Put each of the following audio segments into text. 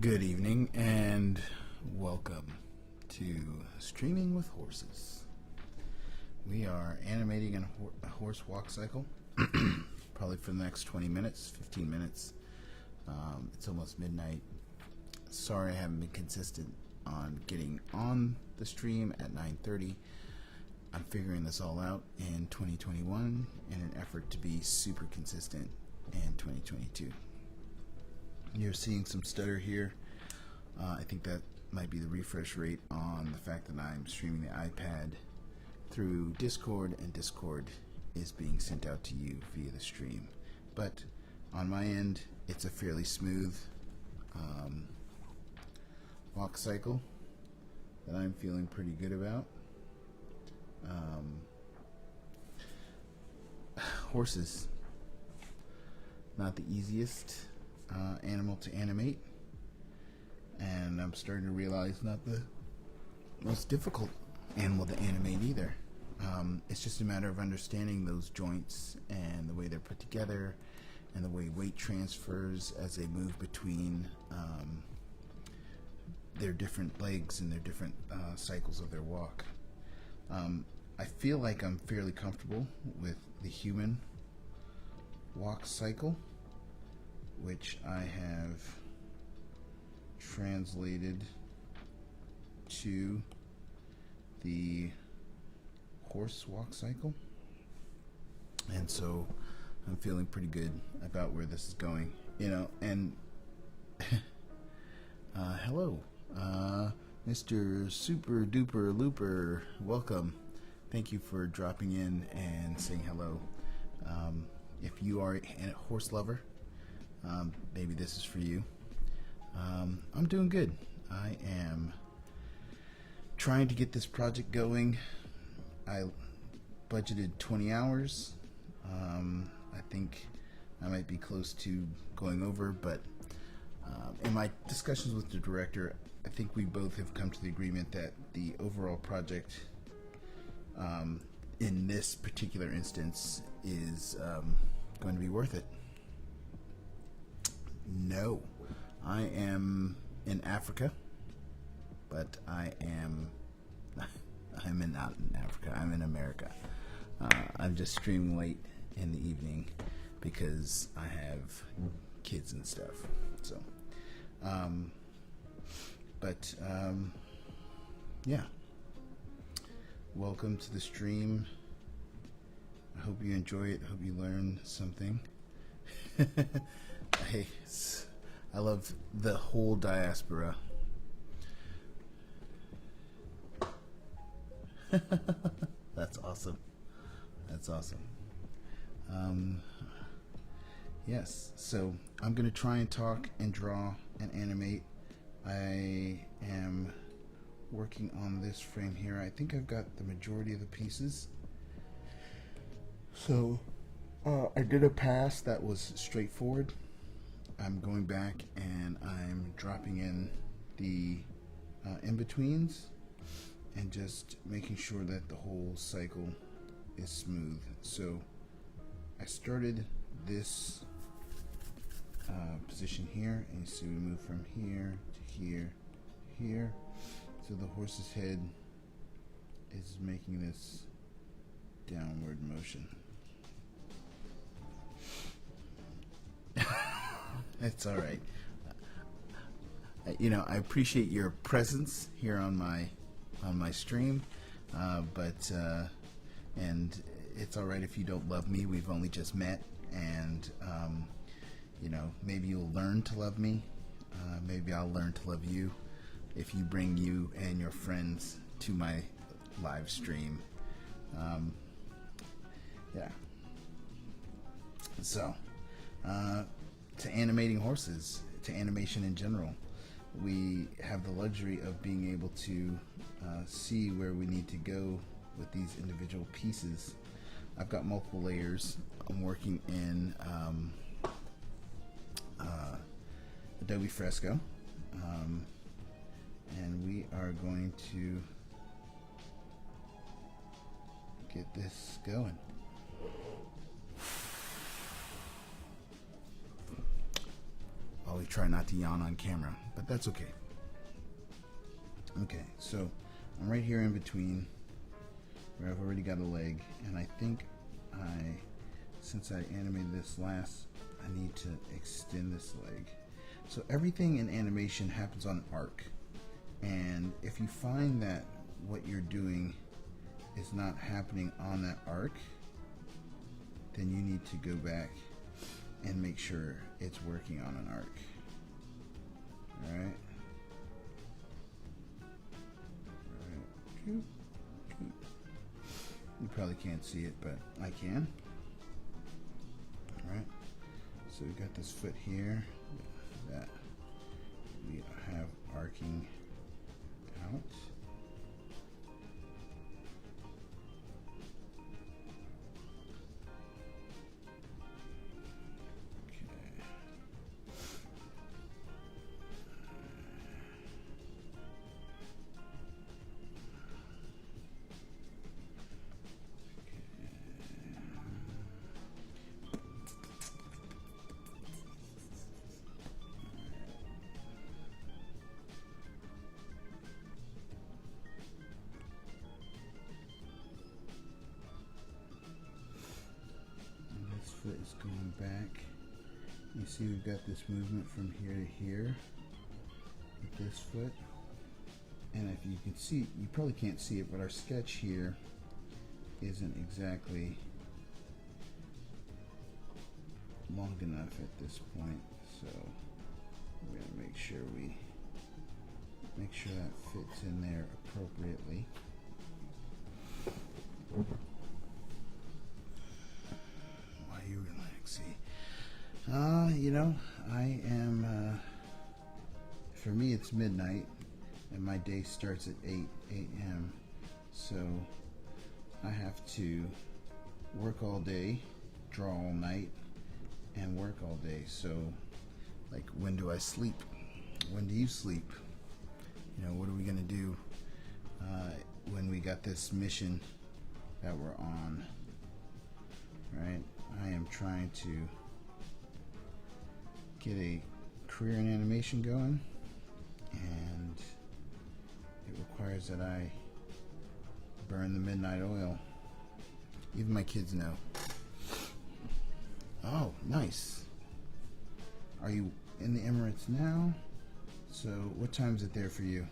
Good evening and welcome to Streaming with Horses. We are animating a horse walk cycle, probably for the next 20 minutes, 15 minutes. It's almost midnight. Sorry I haven't been consistent on getting on the stream at 9:30. I'm figuring this all out in 2021 in an effort to be super consistent in 2022. You're seeing some stutter here. I think that might be the refresh rate on the fact that I'm streaming the iPad through Discord, and Discord is being sent out to you via the stream. But on my end, it's a fairly smooth walk cycle that I'm feeling pretty good about. Horses, not the easiest animal to animate, and I'm starting to realize not the most difficult animal to animate either. It's just a matter of understanding those joints and the way they're put together and the way weight transfers as they move between their different legs and their different cycles of their walk. I feel like I'm fairly comfortable with the human walk cycle, which I have translated to the horse walk cycle, and so I'm feeling pretty good about where this is going, and hello, Mr. Super Duper Looper, welcome. Thank you for dropping in and saying hello. If you are a horse lover, maybe this is for you. I'm doing good. I am trying to get this project going. I budgeted 20 hours. I think I might be close to going over, but in my discussions with the director, I think we both have come to the agreement that the overall project in this particular instance is going to be worth it. No, I am in Africa, but I'm not in Africa. I'm in America. I'm just streaming late in the evening because I have kids and stuff. So, yeah. Welcome to the stream. I hope you enjoy it. I hope you learn something. I love the whole diaspora. That's awesome. That's awesome. Yes, so I'm going to try and talk and draw and animate. I am working on this frame here. I think I've got the majority of the pieces. So I did a pass that was straightforward. I'm going back and I'm dropping in the in-betweens and just making sure that the whole cycle is smooth. So I started this position here, and you see we move from here to here to here. So the horse's head is making this downward motion. It's all right. I appreciate your presence here on my stream, but it's all right if you don't love me. We've only just met, and maybe you'll learn to love me. Maybe I'll learn to love you if you bring you and your friends to my live stream. Yeah. So, to animating horses, to animation in general, we have the luxury of being able to see where we need to go with these individual pieces. I've got multiple layers. I'm working in Adobe Fresco, and we are going to get this going. really try not to yawn on camera, but that's okay. Okay, so I'm right here in between where I've already got a leg, and I think since I animated this last, I need to extend this leg. So everything in animation happens on an arc, and if you find that what you're doing is not happening on that arc, then you need to go back and make sure it's working on an arc. Alright? You probably can't see it, but I can. Alright? So we got this foot here that we have arcing out. Foot is going back. You see we've got this movement from here to here with this foot, and if you can see, you probably can't see it, but our sketch here isn't exactly long enough at this point, so we're going to make sure that fits in there appropriately. You know, I am, for me it's midnight, and my day starts at 8 a.m., so I have to work all day, draw all night, and work all day. So, like, when do I sleep? When do you sleep? You know, what are we going to do when we got this mission that we're on, right? I am trying to get a career in animation going, and it requires that I burn the midnight oil. Even my kids know. Oh, nice. Are you in the Emirates now? So what time is it there for you?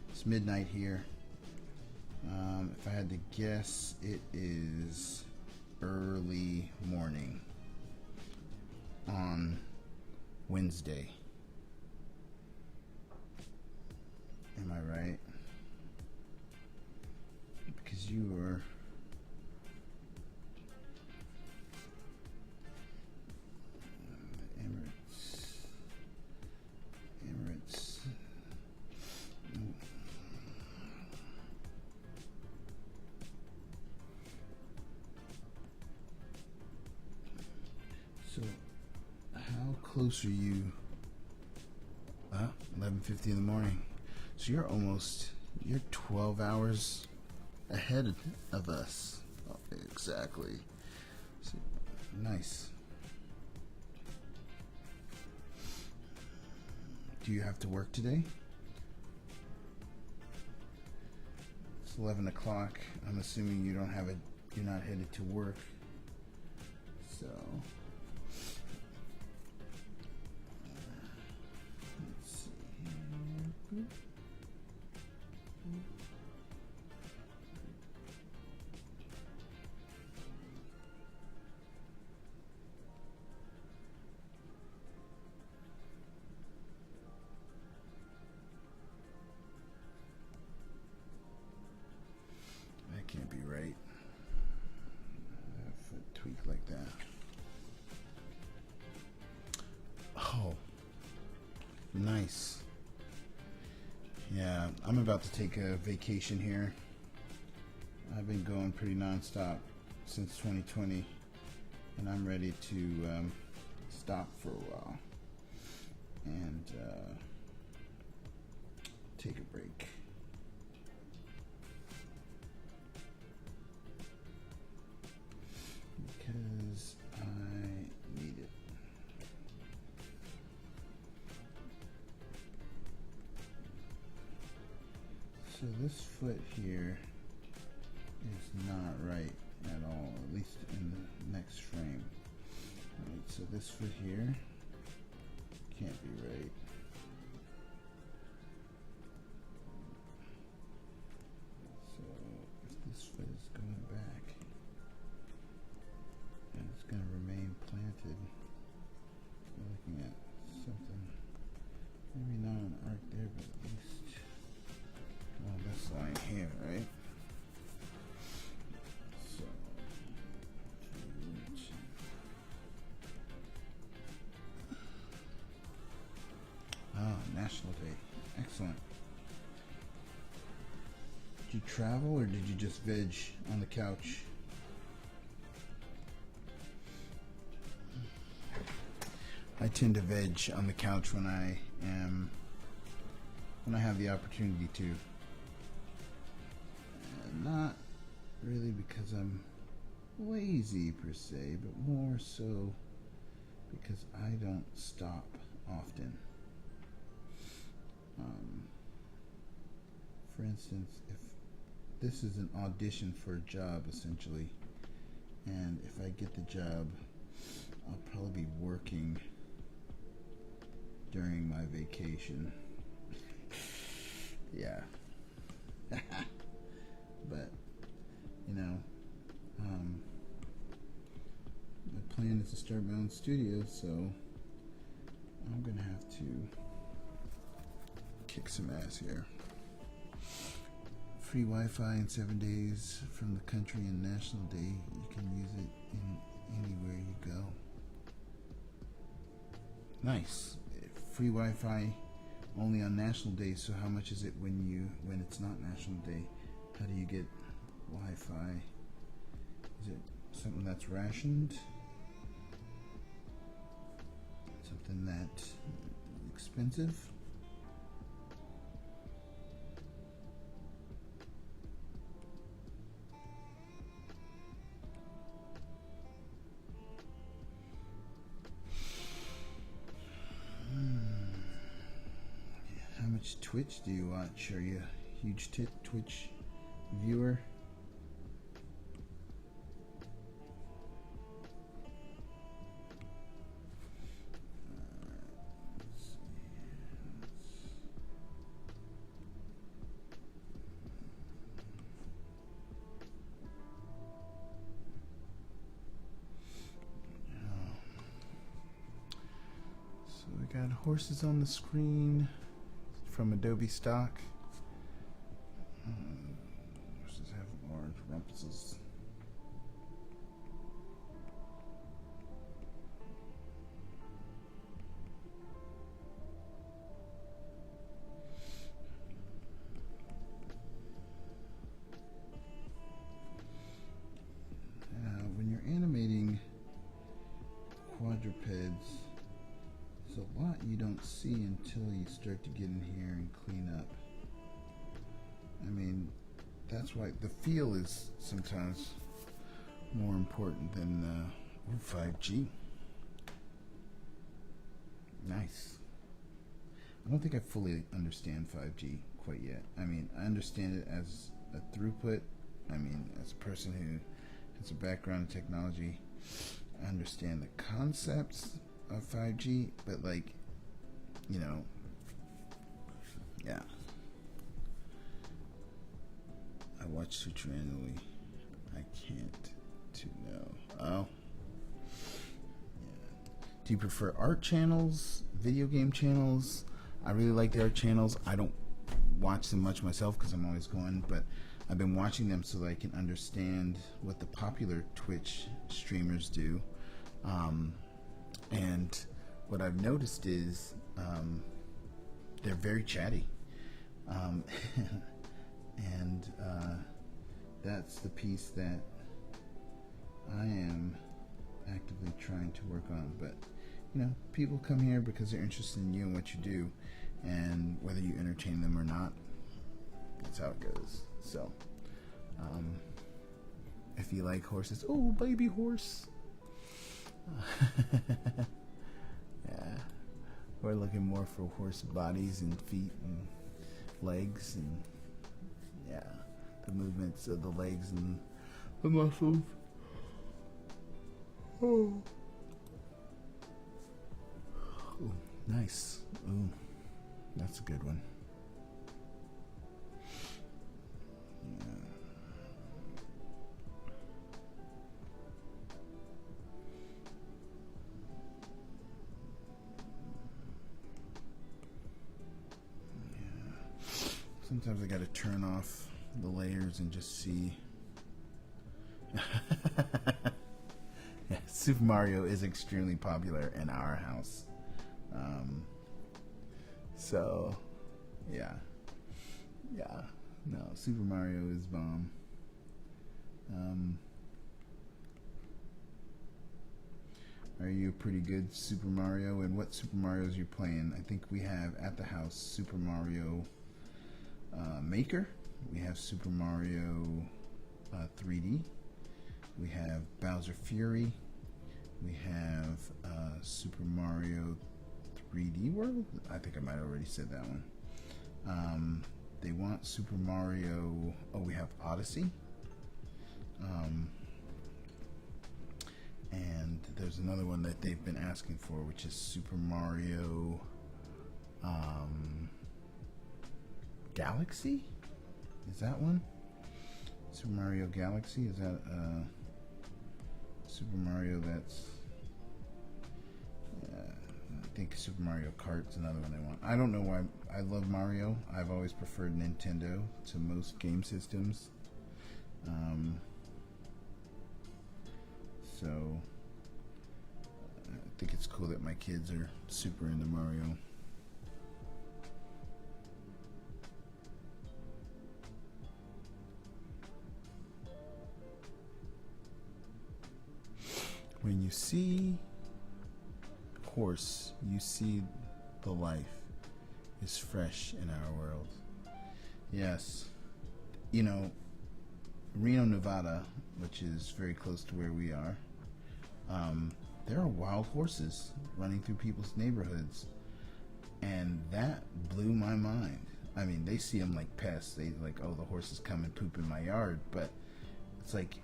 It's midnight here. If I had to guess, it is early morning on Wednesday. Am I right? Because you were Emirates. So how close are you? 11:50 in the morning. So you're 12 hours ahead of us. Oh, exactly. So, nice. Do you have to work today? It's 11 o'clock. I'm assuming you're not headed to work. So let's see here. That can't be right. That foot tweak like that. Oh, nice. Yeah, I'm about to take a vacation here. I've been going pretty nonstop since 2020, and I'm ready to stop for a while and take a break. Because I need it. So this foot here is not right at all, at least in the next frame. Alright, so this foot here can't be right. So if this foot is going back and it's going to remain planted, we're looking at something, maybe not an arc there, but at least along this line here, right? So, National Day. Excellent. Did you travel or did you just veg on the couch? I tend to veg on the couch when I have the opportunity to. Not really because I'm lazy per se, but more so because I don't stop often. For instance, if this is an audition for a job essentially, and if I get the job, I'll probably be working during my vacation. Yeah. But, you know, my plan is to start my own studio, so I'm going to have to kick some ass here. Free Wi-Fi in 7 days from the country and National Day. You can use it in anywhere you go. Nice. Free Wi-Fi only on National Day, so how much is it when it's not National Day? How do you get Wi-Fi? Is it something that's rationed? Something that's expensive? How much Twitch do you watch? Are you a huge Twitch viewer? So we got horses on the screen from Adobe stock. Horses have orange rumpses. When you're animating quadrupeds, there's a lot you don't see until you start to get in here and clean up. I mean, that's why the feel is sometimes more important than 5G. Nice. I don't think I fully understand 5G quite yet. I mean, I understand it as a throughput. I mean, as a person who has a background in technology, I understand the concepts of 5G, but like, you know, yeah. I watch Sutra annually. I can't to know. Oh. Yeah. Do you prefer art channels, video game channels? I really like the art channels. I don't watch them much myself because I'm always going, but I've been watching them so that I can understand what the popular Twitch streamers do. And what I've noticed is they're very chatty. And that's the piece that I am actively trying to work on. But, you know, people come here because they're interested in you and what you do, and whether you entertain them or not, that's how it goes. So, if you like horses, oh, baby horse. Yeah, we're looking more for horse bodies and feet and legs and the movements of the legs and the muscles. Oh. Ooh, nice. Ooh, that's a good one. Yeah. Sometimes I gotta turn off the layers and just see. Yeah, Super Mario is extremely popular in our house. So, yeah. No, Super Mario is bomb. Are you pretty good Super Mario? And what Super Marios you're playing? I think we have at the house Super Mario Maker. We have Super Mario 3D. We have Bowser Fury. We have Super Mario 3D World. I think I might have already said that one. They want Super Mario. Oh, we have Odyssey. And there's another one that they've been asking for, which is Super Mario Galaxy? Is that one? Super Mario Galaxy? Is that Super Mario that's... I think Super Mario Kart's another one they want. I don't know why. I love Mario. I've always preferred Nintendo to most game systems. So I think it's cool that my kids are super into Mario. When you see horse, you see the life is fresh in our world. Yes. You know, Reno, Nevada, which is very close to where we are, there are wild horses running through people's neighborhoods, and that blew my mind. I mean, they see them like pests. They like, oh, the horses come and poop in my yard, but it's like,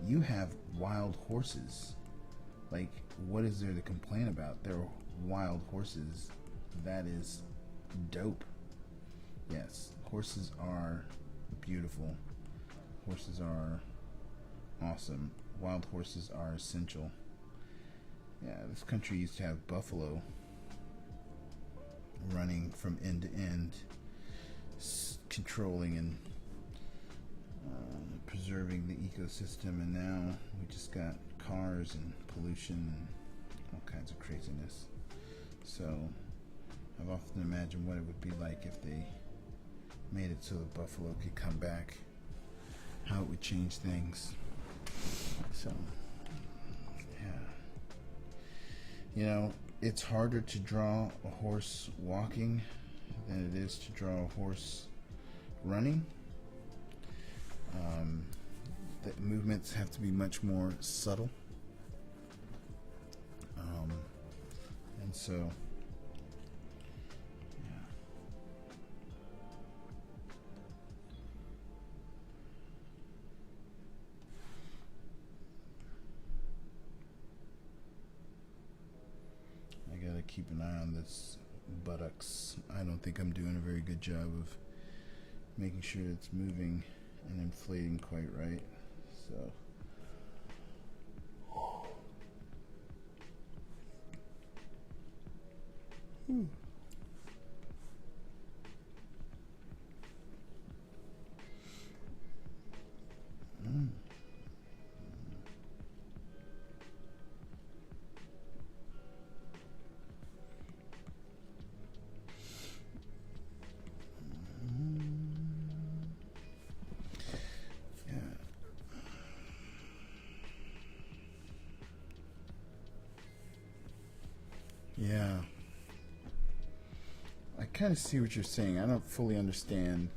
you have wild horses. Like, what is there to complain about? They're wild horses. That is dope. Yes, horses are beautiful. Horses are awesome. Wild horses are essential. Yeah, this country used to have buffalo running from end to end, controlling and preserving the ecosystem, and now we just got cars and pollution and all kinds of craziness. So I've often imagined what it would be like if they made it so the buffalo could come back, how it would change things. So yeah, you know, it's harder to draw a horse walking than it is to draw a horse running. The movements have to be much more subtle, and so yeah. I gotta keep an eye on this buttocks. I don't think I'm doing a very good job of making sure it's moving and inflating quite right. So yeah, I kind of see what you're saying. I don't fully understand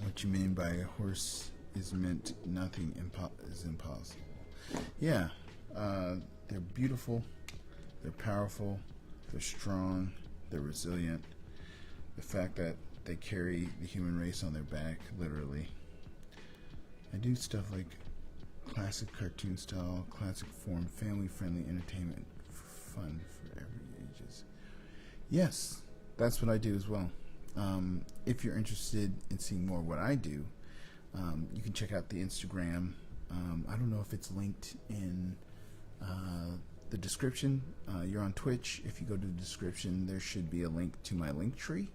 what you mean by a horse is meant nothing is impossible. Yeah, they're beautiful, they're powerful, they're strong, they're resilient. The fact that they carry the human race on their back, literally, I do stuff like classic cartoon style, classic form, family-friendly entertainment, fun for every ages. Yes, that's what I do as well. If you're interested in seeing more of what I do, you can check out the Instagram. I don't know if it's linked in the description. You're on Twitch. If you go to the description, there should be a link to my link tree.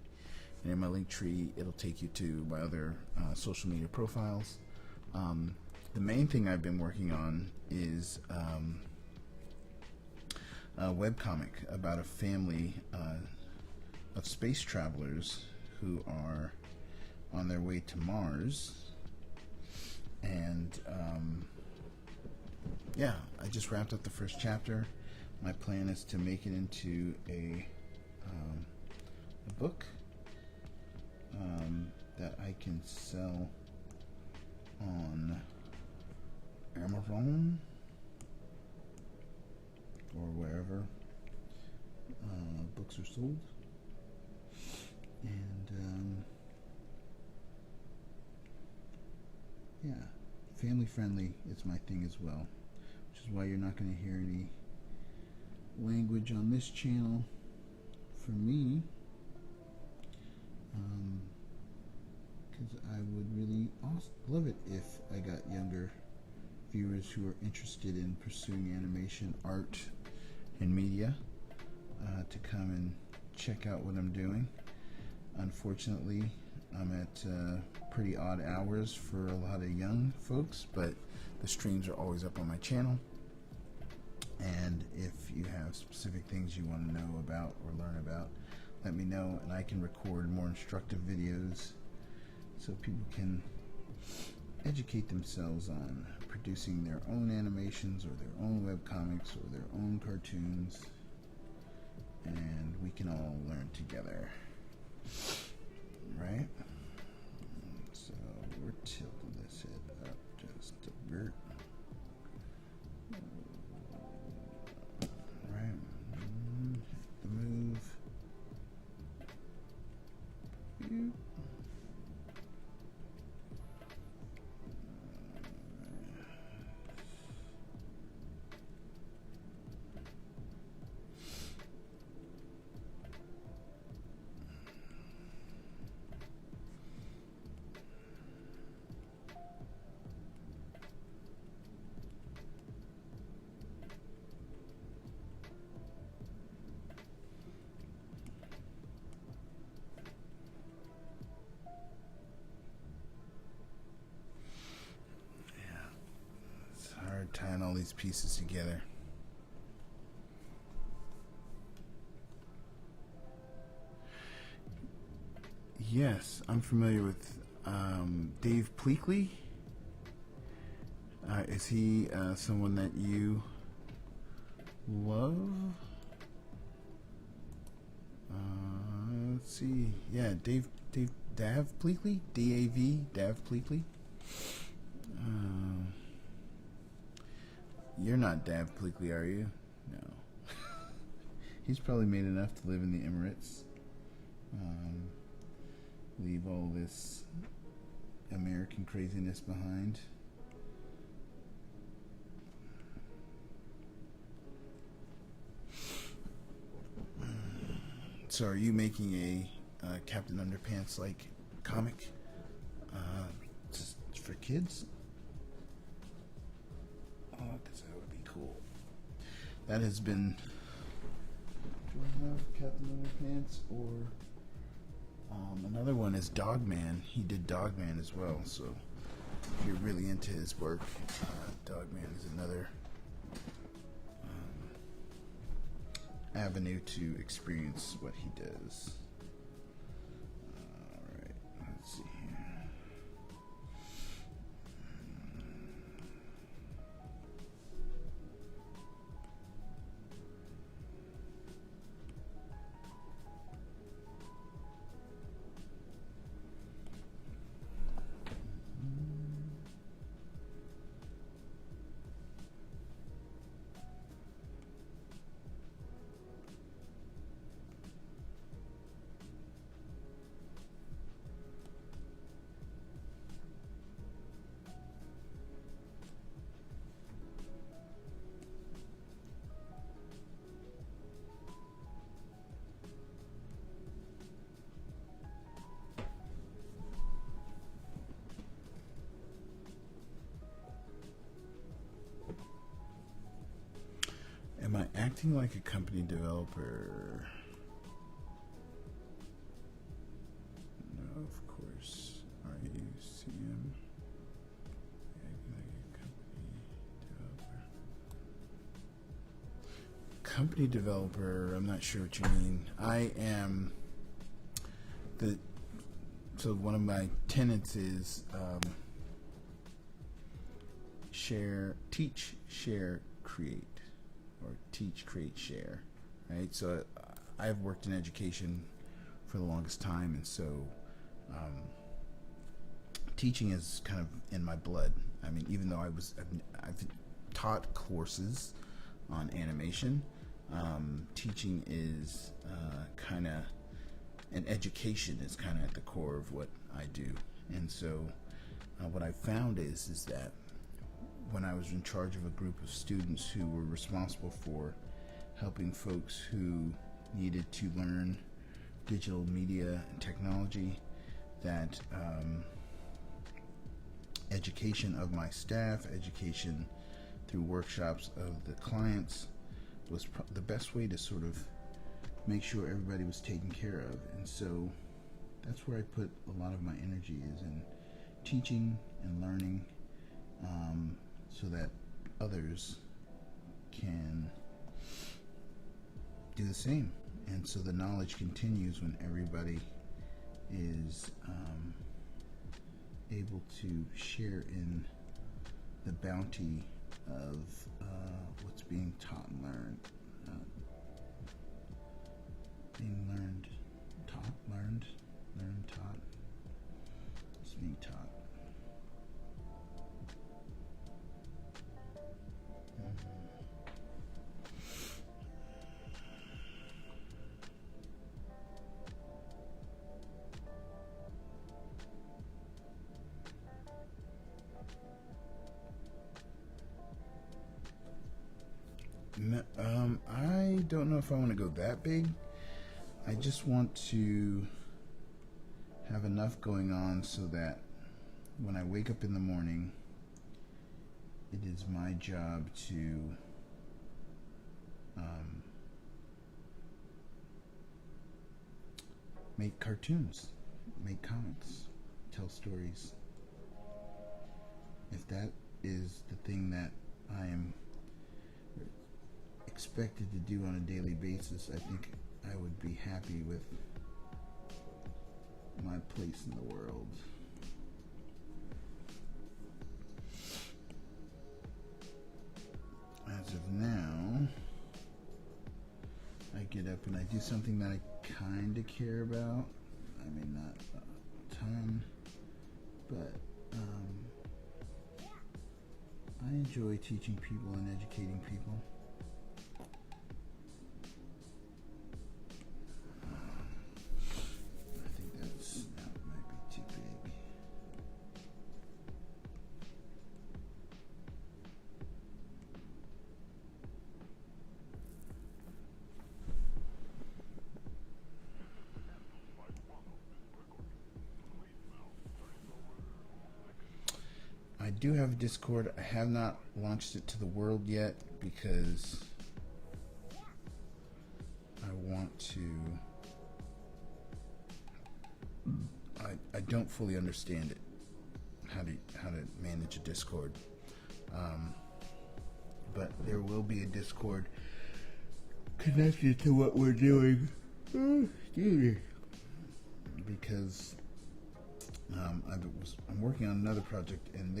And in my link tree, it'll take you to my other social media profiles. The main thing I've been working on is a webcomic about a family of space travelers who are on their way to Mars. And yeah, I just wrapped up the first chapter. My plan is to make it into a book that I can sell on Amazon or wherever books are sold. And yeah, family friendly is my thing as well, which is why you're not going to hear any language on this channel for me, because I would really love it if I got younger viewers who are interested in pursuing animation, art, and media to come and check out what I'm doing. Unfortunately, I'm at pretty odd hours for a lot of young folks, but the streams are always up on my channel. And if you have specific things you want to know about or learn about, let me know, and I can record more instructive videos so people can educate themselves on producing their own animations or their own webcomics or their own cartoons, and we can all learn together, right? So we're tilting this head up just a bit. Right, the move. Tying all these pieces together. Yes, I'm familiar with Dave Pleakley. Is he someone that you love? Let's see. Yeah, Dav Pleakley? D-A-V, Dav Pleakley. You're not Dav Pleakley, are you? No. He's probably made enough to live in the Emirates. Leave all this American craziness behind. So are you making a Captain Underpants-like comic just for kids? Oh, because that would be cool. That has been... Do I have Captain Underpants or... another one is Dogman. He did Dogman as well, so if you're really into his work, Dogman is another avenue to experience what he does. Alright, let's see here. Acting like a company developer. No, of course. RUCM. Acting like a company developer. I'm not sure what you mean. I am so one of my tenets is teach, share, create, or teach, create, share, right? So I've worked in education for the longest time, and so teaching is kind of in my blood. I mean, even though I've taught courses on animation, teaching is kind of, and education is kind of at the core of what I do. And so what I found is that when I was in charge of a group of students who were responsible for helping folks who needed to learn digital media and technology, that education of my staff, education through workshops of the clients was the best way to sort of make sure everybody was taken care of. And so that's where I put a lot of my energy, is in teaching and learning, so that others can do the same. And so the knowledge continues when everybody is able to share in the bounty of what's being taught and learned. Being learned, taught, learned, taught. It's being taught. I don't know if I want to go that big. I just want to have enough going on so that when I wake up in the morning, it is my job to make cartoons, make comics, tell stories. If that is the thing that I am expected to do on a daily basis, I think I would be happy with my place in the world. As of now, I get up and I do something that I kind of care about. I mean, not a ton, but I enjoy teaching people and educating people. I do have a Discord. I have not launched it to the world yet because I want to. I don't fully understand it, how to manage a Discord, but there will be a Discord connected to what we're doing. Because I'm working on another project, and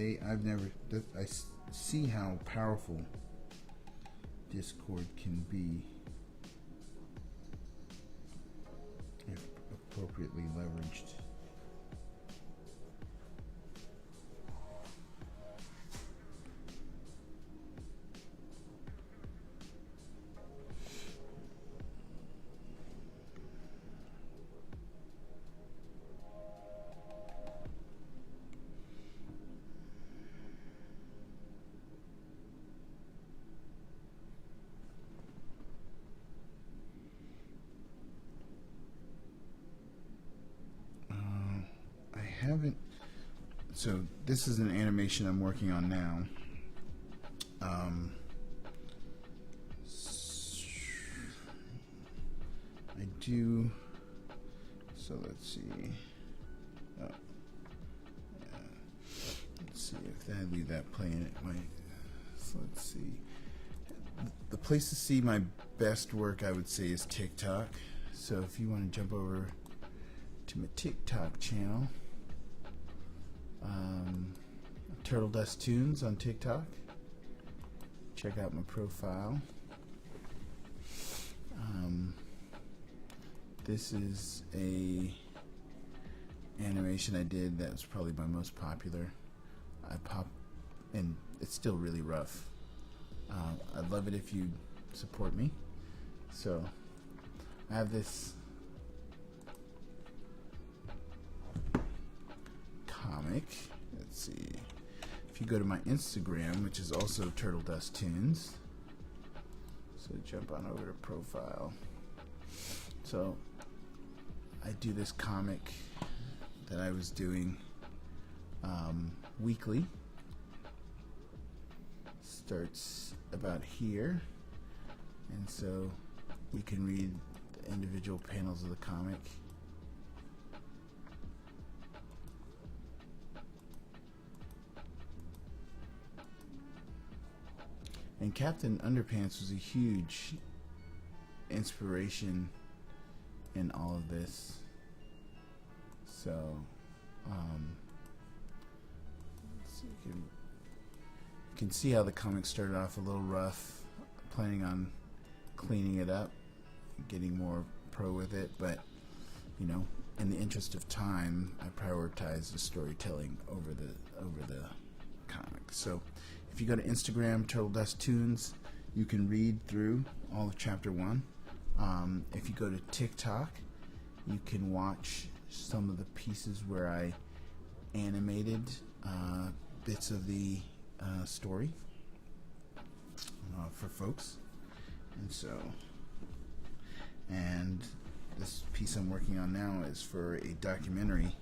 I see how powerful Discord can be if appropriately leveraged. So this is an animation I'm working on now. do, so let's see. Oh, yeah. Let's see if I leave that playing. It might. So let's see. The place to see my best work, I would say, is TikTok. So if you want to jump over to my TikTok channel, Turtledust Tunes on TikTok. Check out my profile. This is a animation I did that was probably my most popular. And it's still really rough. I'd love it if you support me. So I have this comic. Let's see. If you go to my Instagram, which is also Turtledust Tunes, so jump on over to profile. So I do this comic that I was doing weekly. Starts about here, and so you can read the individual panels of the comic. And Captain Underpants was a huge inspiration in all of this. So, let's see, you can see how the comic started off a little rough. Planning on cleaning it up, getting more pro with it, but you know, in the interest of time, I prioritize the storytelling over the comic. So if you go to Instagram, Turtledust Tunes, you can read through all of chapter 1. If you go to TikTok, you can watch some of the pieces where I animated bits of the story for folks. And this piece I'm working on now is for a documentary.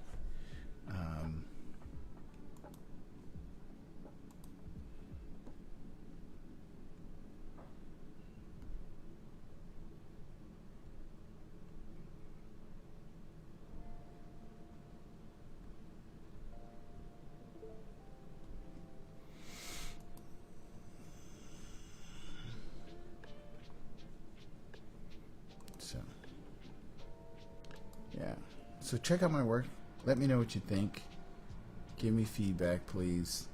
So check out my work. Let me know what you think. Give me feedback, please.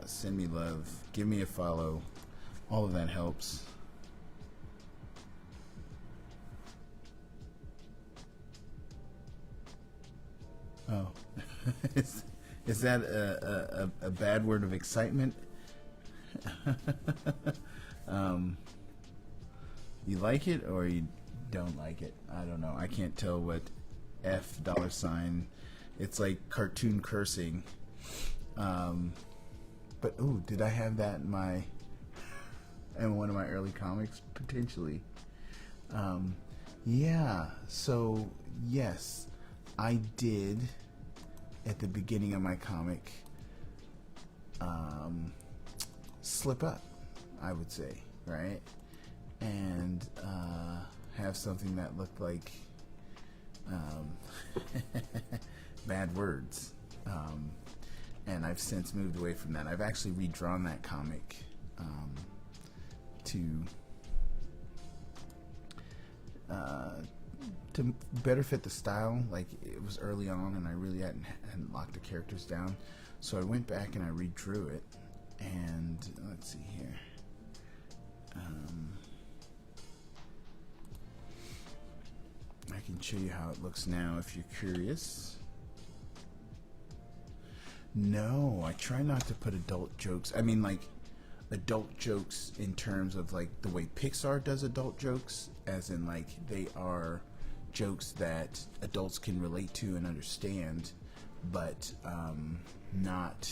Send me love. Give me a follow. All of that helps. Oh, is that a bad word of excitement? You like it or you don't like it? I don't know. I can't tell what F $. It's like cartoon cursing. But ooh, did I have that in one of my early comics? Potentially. Yeah. So yes, I did at the beginning of my comic slip up, I would say, right? And have something that looked like bad words. And I've since moved away from that. I've actually redrawn that comic to better fit the style. Like, it was early on and I really hadn't locked the characters down. So I went back and I redrew it. And let's see here. I can show you how it looks now if you're curious. No, I try not to put adult jokes. I mean, like, adult jokes in terms of, like, the way Pixar does adult jokes, as in, like, they are jokes that adults can relate to and understand, but not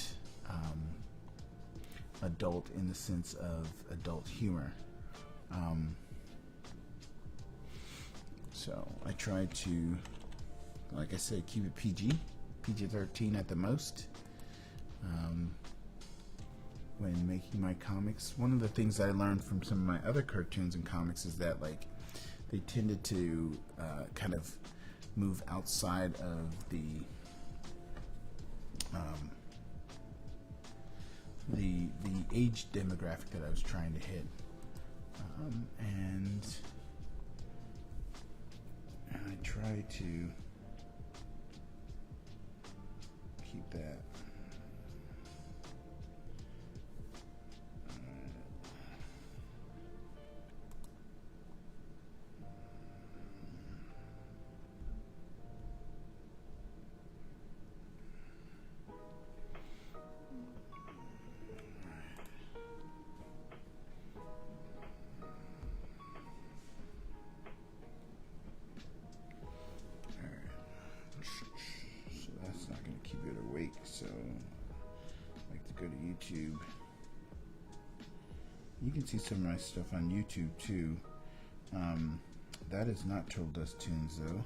adult in the sense of adult humor. So I try to, like I said, keep it PG-13 at the most. When making my comics, one of the things I learned from some of my other cartoons and comics is that, like, they tended to kind of move outside of the age demographic that I was trying to hit, and I try to keep that. So I like to go to YouTube. You can see some of my stuff on YouTube too. That is not Turtledust Tunes though.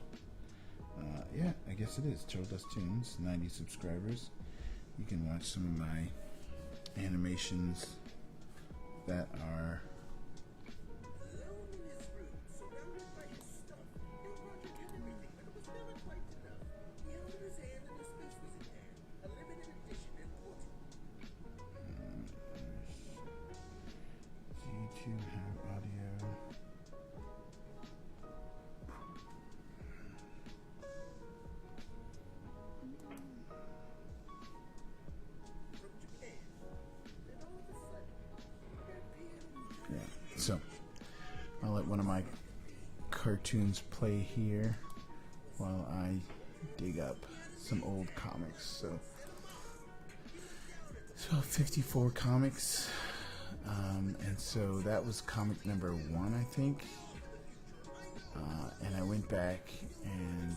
Yeah, I guess it is Turtledust Tunes, 90 subscribers. You can watch some of my animations that are have audio. Yeah, so I'll let one of my cartoons play here while I dig up some old comics. So 54 comics. And so that was comic number 1, I think. And I went back and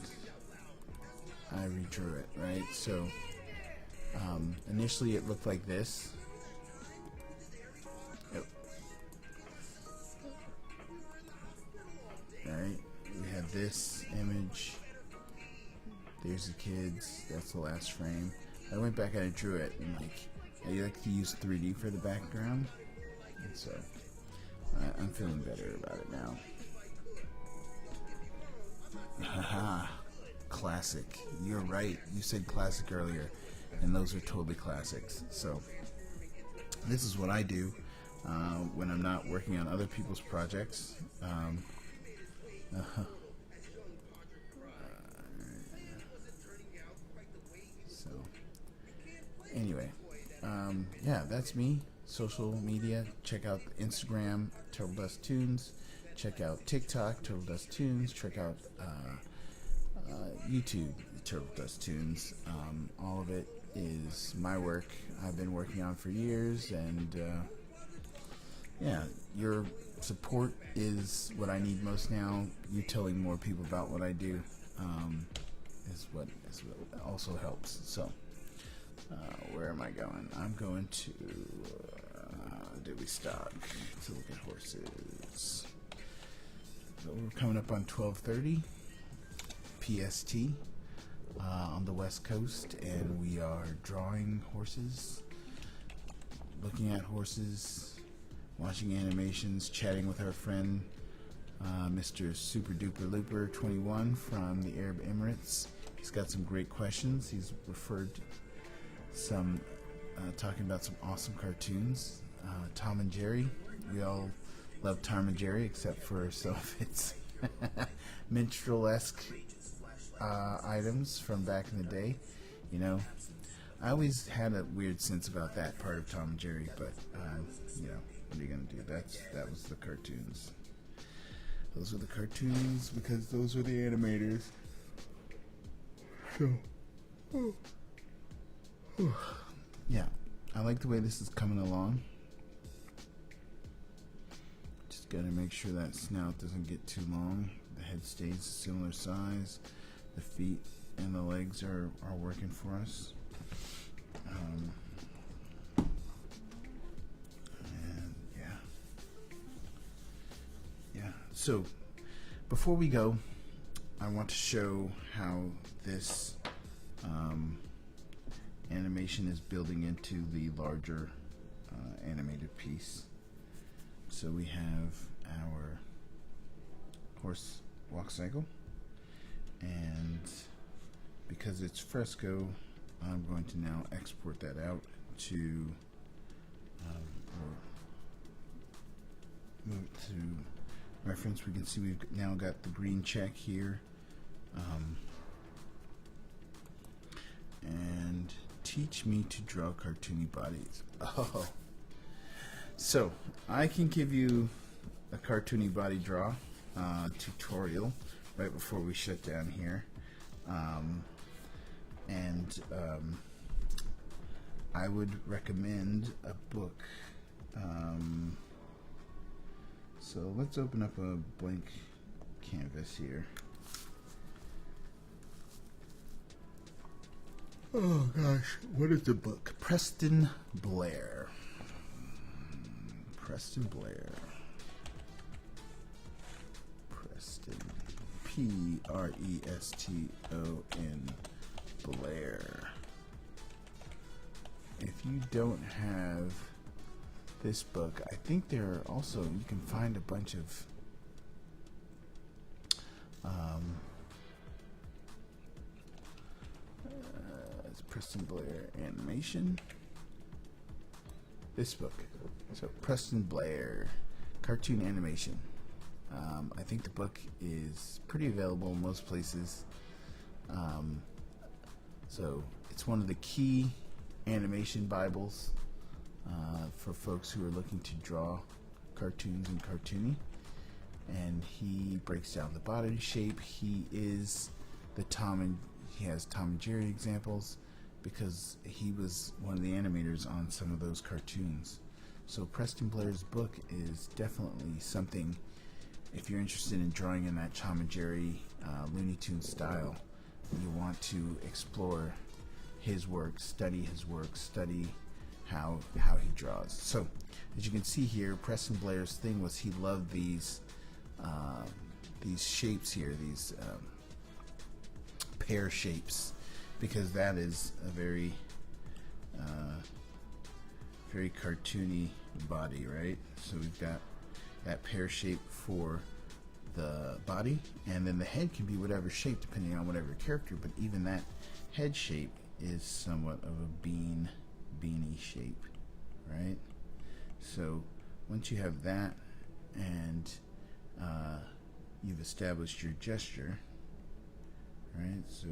I redrew it, right? So initially it looked like this. Yep. Right? We have this image. There's the kids. That's the last frame. I went back and I drew it, and I like to use 3D for the background. And so I'm feeling better about it now. Haha, classic. You're right. You said classic earlier, and those are totally classics. So this is what I do when I'm not working on other people's projects. So anyway, yeah, that's me. Social media, check out Instagram, Turtledust Tunes, check out TikTok, Turtledust Tunes, check out YouTube, Turtledust Tunes. All of it is my work I've been working on for years, and yeah, your support is what I need most now. You telling more people about what I do is what also helps. So where am I going? I'm going to did we stock to look at horses. So we're coming up on 12:30 PST on the West Coast, and we are drawing horses, looking at horses, watching animations, chatting with our friend Mr. Super Duper Looper 21 from the Arab Emirates. He's got some great questions. He's referred some talking about some awesome cartoons. Tom and Jerry. We all love Tom and Jerry, except for some of its minstrel-esque items from back in the day. You know, I always had a weird sense about that part of Tom and Jerry, but you know, what are you gonna do? That was the cartoons. Those were the cartoons because those were the animators. So, yeah, I like the way this is coming along. Just gotta make sure that snout doesn't get too long. The head stays a similar size. The feet and the legs are working for us. And yeah. So before we go, I want to show how this animation is building into the larger animated piece. So we have our horse walk cycle, and because it's fresco, I'm going to now export that out to or move it to reference. We can see we've now got the green check here, and teach me to draw cartoony bodies. Oh, so I can give you a cartoony body draw tutorial right before we shut down here, and I would recommend a book. So let's open up a blank canvas here. Oh gosh, what is the book? Preston Blair. Preston Blair. Preston. Preston Blair. If you don't have this book, I think there are also, you can find a bunch of it's Preston Blair animation. This book. So Preston Blair cartoon animation. I think the book is pretty available in most places. So it's one of the key animation Bibles for folks who are looking to draw cartoons and cartoony. And he breaks down the body shape. He has Tom and Jerry examples because he was one of the animators on some of those cartoons. So Preston Blair's book is definitely something, if you're interested in drawing in that Tom and Jerry Looney Tunes style, you want to explore his work, study how he draws. So as you can see here, Preston Blair's thing was he loved these shapes here, these pear shapes, because that is a very very cartoony body, right? So we've got that pear shape for the body, and then the head can be whatever shape depending on whatever character, but even that head shape is somewhat of a beanie shape, right? So once you have that and you've established your gesture, right? So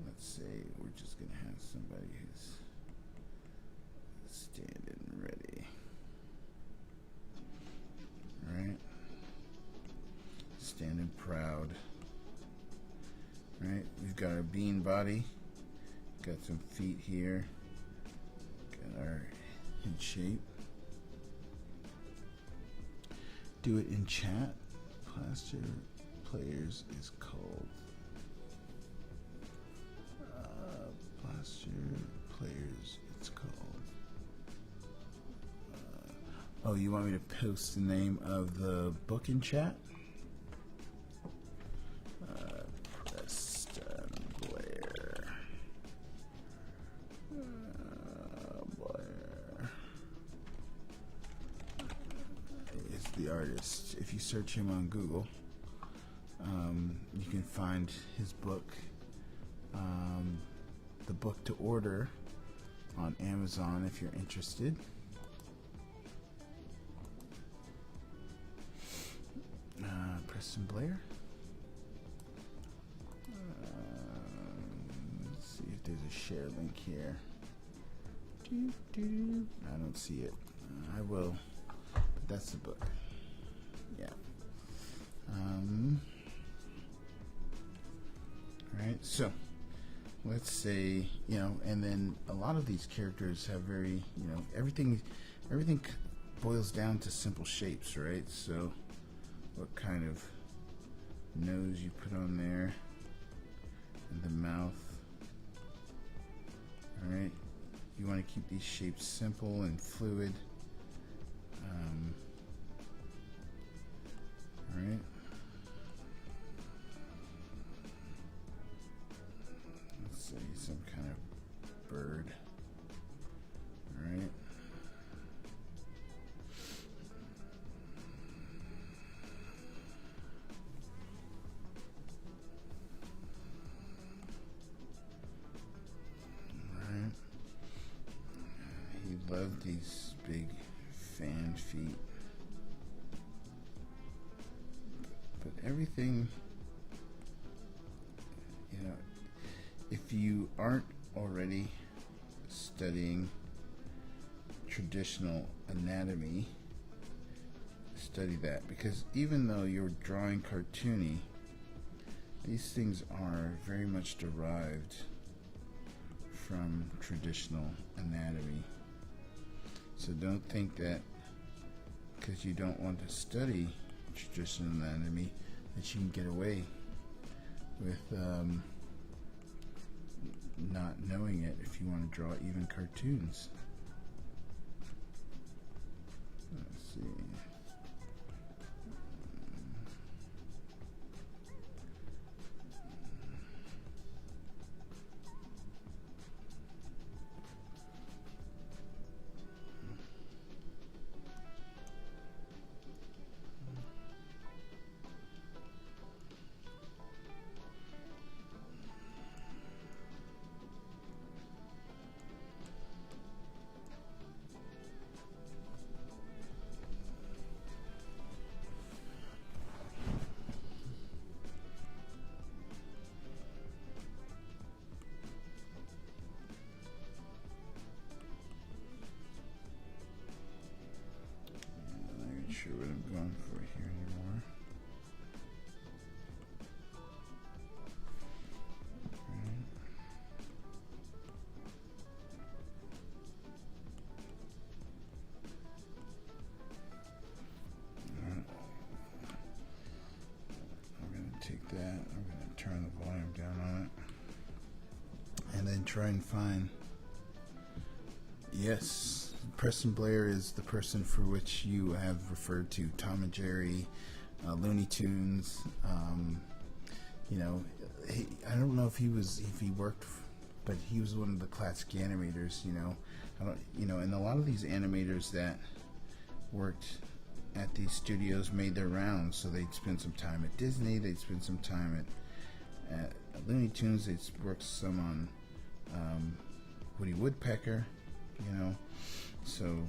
let's say we're just gonna have somebody who's standing ready, right? Standing proud, right? We've got our bean body, got some feet here, got our head shape. Do it in chat. Plaster Players is called Plaster Players. It's called. Oh, you want me to post the name of the book in chat? Preston Blair. Blair is the artist. If you search him on Google, you can find his book. The book to order on Amazon if you're interested. Preston Blair. Let's see if there's a share link here. I don't see it. I will, but that's the book. Yeah. Right. So let's say, and then a lot of these characters have very, everything boils down to simple shapes, right? So what kind of nose you put on there, and the mouth. All right, you want to keep these shapes simple and fluid. All right. Let's say some kind of bird. All right. feet. But everything, if you aren't already studying traditional anatomy, study that, because even though you're drawing cartoony, these things are very much derived from traditional anatomy. So don't think that because you don't want to study traditional anatomy that you can get away with not knowing it if you want to draw even cartoons. Let's see. Sure what I'm going for here anymore. Alright. I'm going to take that, I'm going to turn the volume down on it, and then try and find, yes, Preston Blair is the person for which you have referred to. Tom and Jerry, Looney Tunes. I don't know if he worked, but he was one of the classic animators. And a lot of these animators that worked at these studios made their rounds. So they'd spend some time at Disney. They'd spend some time at Looney Tunes. They'd work some on Woody Woodpecker. So,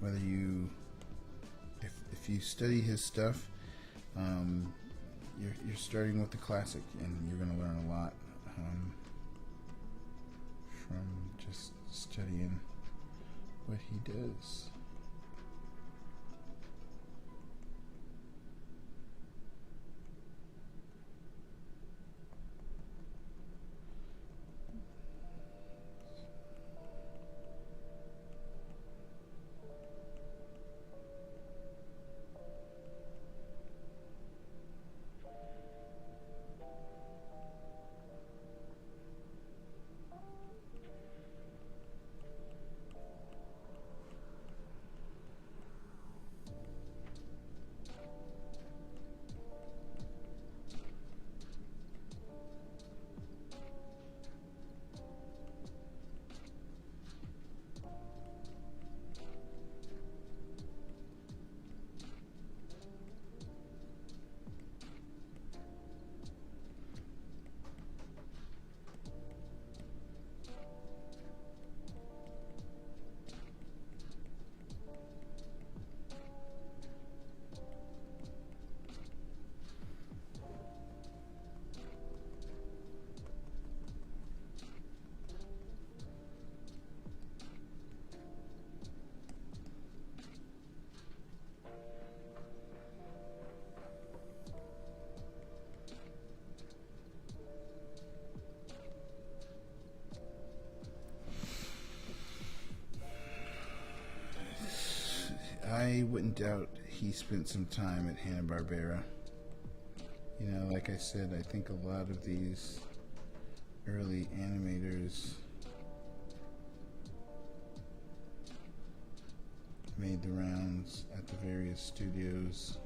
whether if you study his stuff, you're starting with the classic, and you're going to learn a lot from just studying what he does. I wouldn't doubt he spent some time at Hanna-Barbera. Like I said, I think a lot of these early animators made the rounds at the various studios.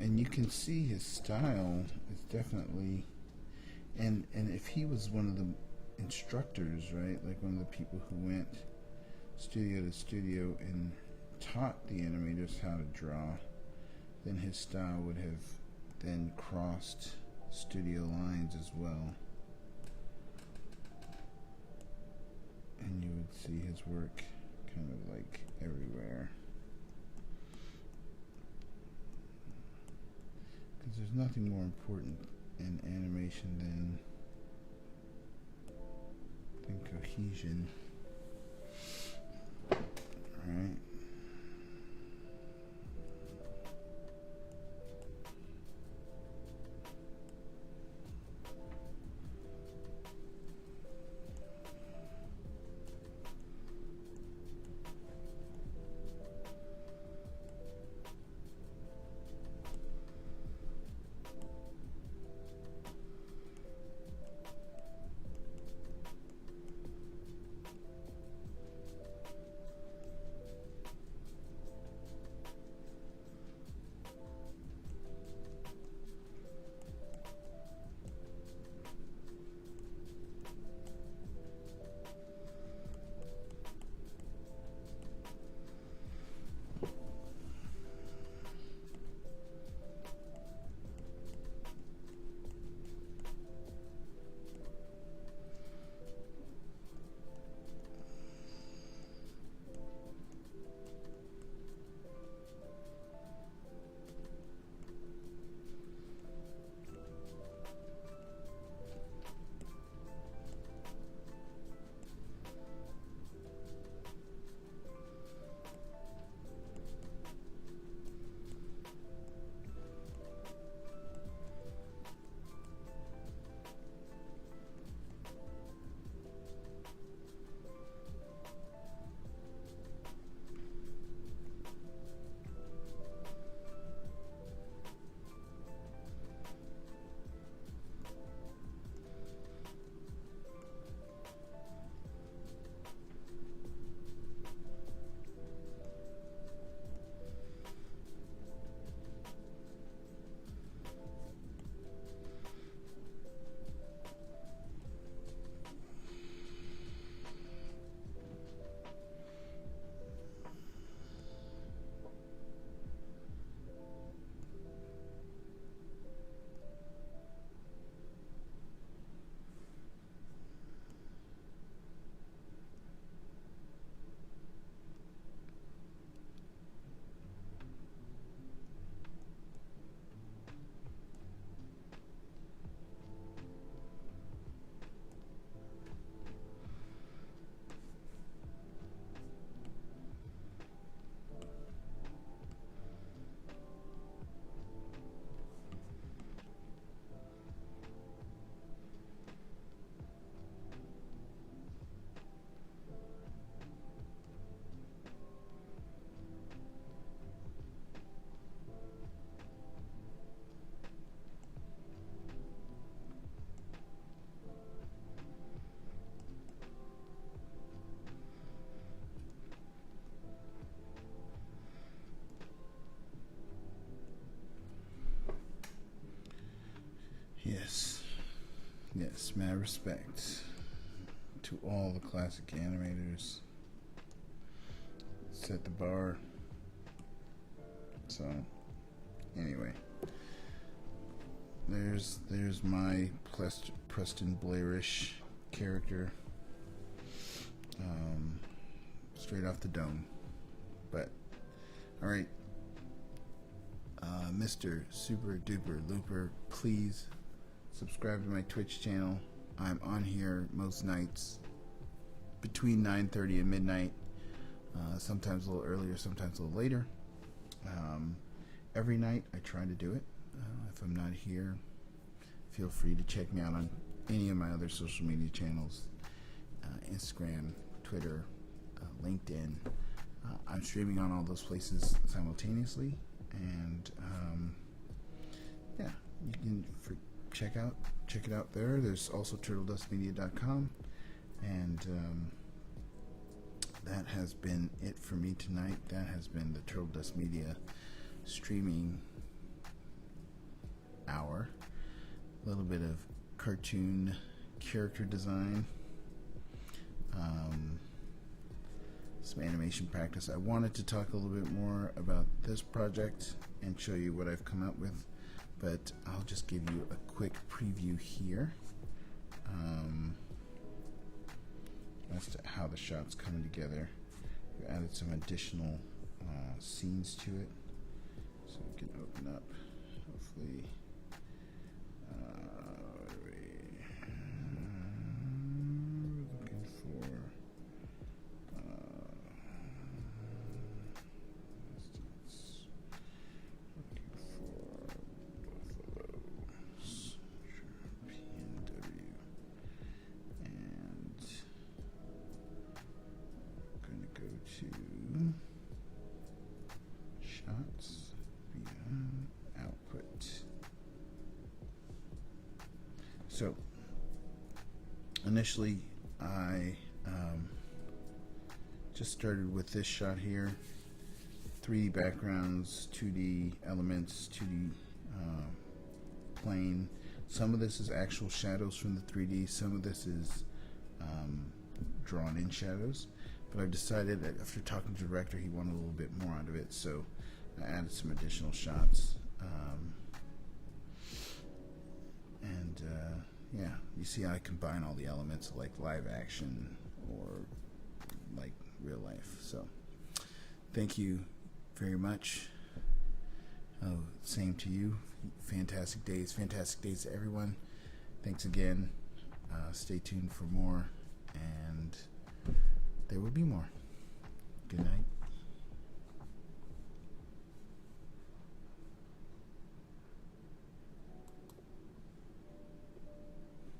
And you can see his style is definitely, and if he was one of the instructors, right, like one of the people who went studio to studio and taught the animators how to draw, then his style would have then crossed studio lines as well. And you would see his work kind of like everywhere. Because there's nothing more important in animation than cohesion. Alright. Yes, mad respect to all the classic animators. Set the bar. So, anyway, there's my Preston Blairish character, straight off the dome. But, all right, Mr. Super Duper Looper, please subscribe to my Twitch channel. I'm on here most nights between 9:30 and midnight, sometimes a little earlier, sometimes a little later. Every night I try to do it. If I'm not here, feel free to check me out on any of my other social media channels, Instagram, Twitter, LinkedIn. I'm streaming on all those places simultaneously, and yeah, you can check it out there. There's also turtledustmedia.com, and that has been it for me tonight. That has been the Turtledust Media streaming hour. A little bit of cartoon character design, some animation practice. I wanted to talk a little bit more about this project and show you what I've come up with but I'll just give you a quick preview here as to how the shot's coming together. We added some additional scenes to it, so we can open up, hopefully. Looking for to shots via output. So initially I just started with this shot here, 3D backgrounds, 2D elements, 2D plane. Some of this is actual shadows from the 3D, some of this is drawn in shadows. But I've decided that after talking to the director, he wanted a little bit more out of it, so I added some additional shots. Yeah, you see I combine all the elements like live action or like real life. So thank you very much. Oh, same to you. Fantastic days to everyone. Thanks again. Stay tuned for more, and there will be more. Good night.